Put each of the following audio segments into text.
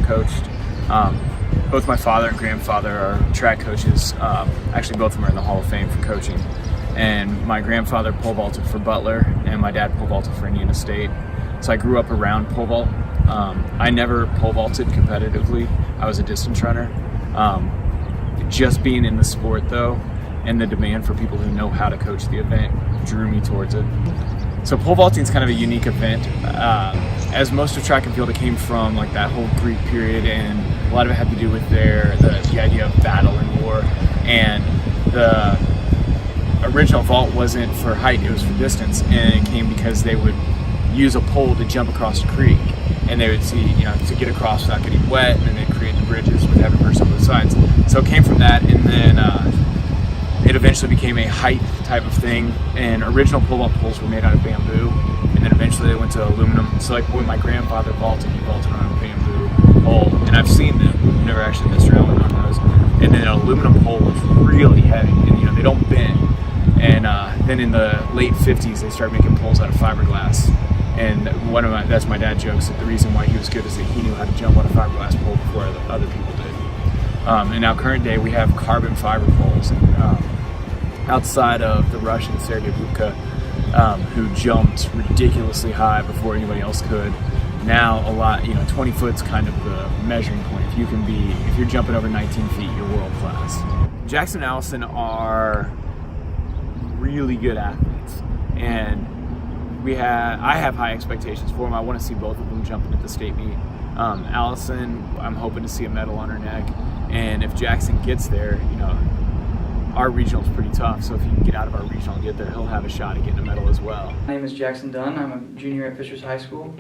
coached. Both my father and grandfather are track coaches. Actually, both of them are in the Hall of Fame for coaching. And my grandfather pole vaulted for Butler, and my dad pole vaulted for Indiana State. So I grew up around pole vault. I never pole vaulted competitively. I was a distance runner. Just being in the sport, though, and the demand for people who know how to coach the event drew me towards it. So pole vaulting is kind of a unique event. As most of track and field, it came from like that whole Greek period, and a lot of it had to do with the idea of battle and war. And the original vault wasn't for height; it was for distance, and it came because they would use a pole to jump across a creek, and they would see, to get across without getting wet, and then they'd create the bridges with every person on both sides. So it came from that, and then it eventually became a height type of thing, and original pole vault poles were made out of bamboo, and then eventually they went to aluminum. So like when my grandfather vaulted, he vaulted on a bamboo pole, and I've seen them, never actually messed around with on those. And then an aluminum pole was really heavy, and they don't bend. And then in the late 50s, they started making poles out of fiberglass. And that's my dad jokes that the reason why he was good is that he knew how to jump on a fiberglass pole before other people did. And now current day, we have carbon fiber poles. Outside of the Russian Sergei Bubka, who jumped ridiculously high before anybody else could. Now 20 foot's kind of the measuring point. If you're jumping over 19 feet, you're world class. Jackson and Allison are really good athletes, and I have high expectations for them. I want to see both of them jumping at the state meet. Allison, I'm hoping to see a medal on her neck, and if Jackson gets there, our regional's pretty tough, so if he can get out of our regional and get there, he'll have a shot at getting a medal as well. My name is Jackson Dunn. I'm a junior at Fishers High School.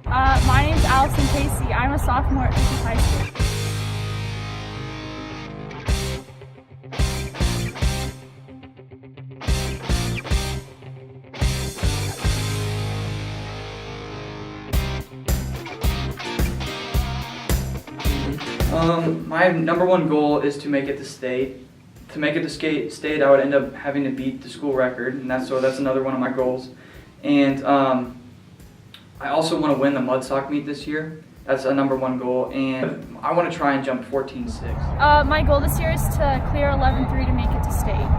My name's Allison Casey. I'm a sophomore at Fishers High School. My number one goal is to make it to state. To make it to state, I would end up having to beat the school record, and that's another one of my goals. And I also want to win the Mudsock meet this year. That's a number one goal, and I want to try and jump 14.6. My goal this year is to clear 11.3 to make it to state.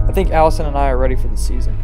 I think Allison and I are ready for the season.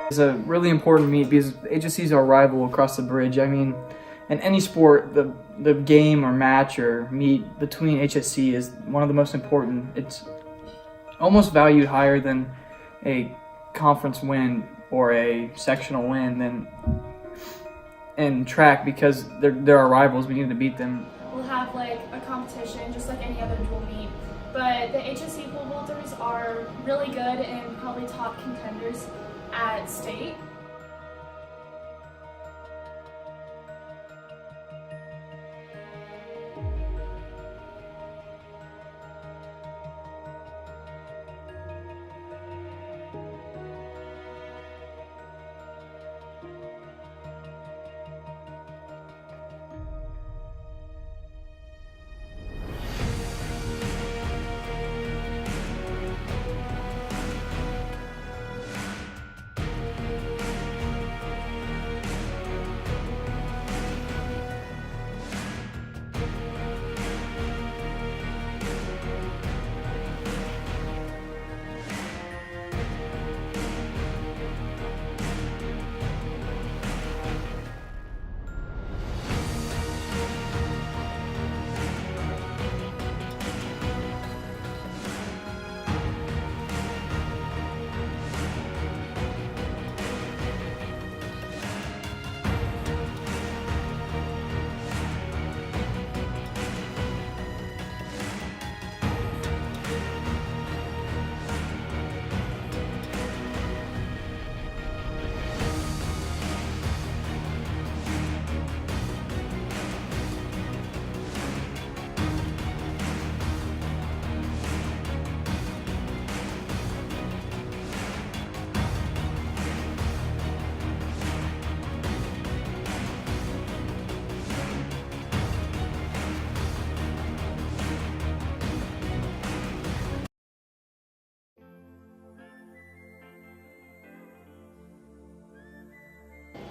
It's a really important meet because HSCs are a rival across the bridge. I mean, in any sport, the game or match or meet between HSC is one of the most important. It's almost valued higher than a conference win or a sectional win than in track because they're our rivals. We need to beat them. We'll have like a competition just like any other dual meet. But the HSC pole vaulters are really good and probably top contenders at state.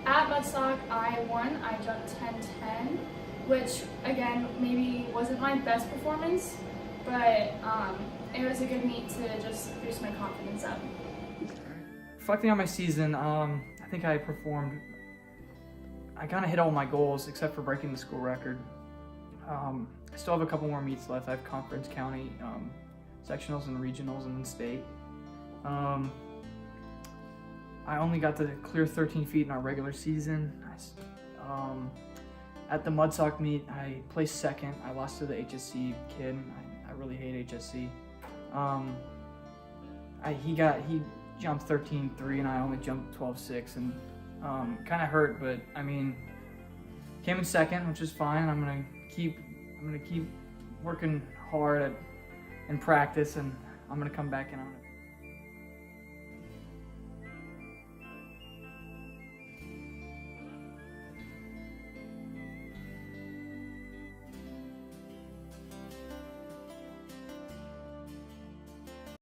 At Mudstock, I won. I jumped 10-10, which again maybe wasn't my best performance, but it was a good meet to just boost my confidence up. Reflecting on my season, I think I performed. I kind of hit all my goals except for breaking the school record. I still have a couple more meets left. I have conference, county, sectionals, and regionals, and then state. I only got to clear 13 feet in our regular season. At the Mudstock meet, I placed second. I lost to the HSC kid. I really hate HSC. He jumped 13.3 and I only jumped 12.6, and kind of hurt. But I mean, came in second, which is fine. I'm gonna keep working hard in practice, and I'm gonna come back in on it.